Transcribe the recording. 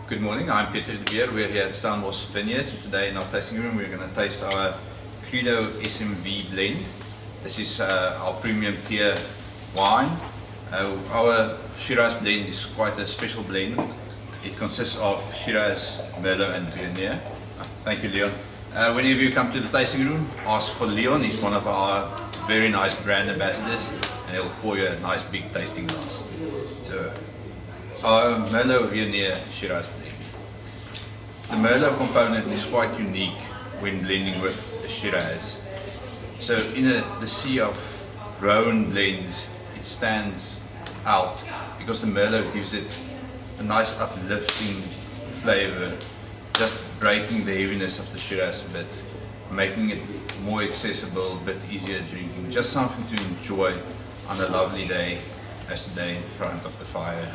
Good morning, I'm Peter de Beer. We're here at Stellenbosch Vineyards. Today in our tasting room we're going to taste our Credo SMV blend. This is our premium tier wine. Our Shiraz blend is quite a special blend. It consists of Shiraz, Merlot and Viognier. Thank you, Leon. Whenever you come to the tasting room, ask for Leon. He's one of our very nice brand ambassadors and he'll pour you a nice big tasting glass. So, our Merlot Viognier Shiraz blend. The Merlot component is quite unique when blending with the Shiraz. So in the sea of Rhone blends, it stands out because the Merlot gives it a nice uplifting flavor, just breaking the heaviness of the Shiraz a bit, making it more accessible, a bit easier drinking, just something to enjoy on a lovely day as today in front of the fire.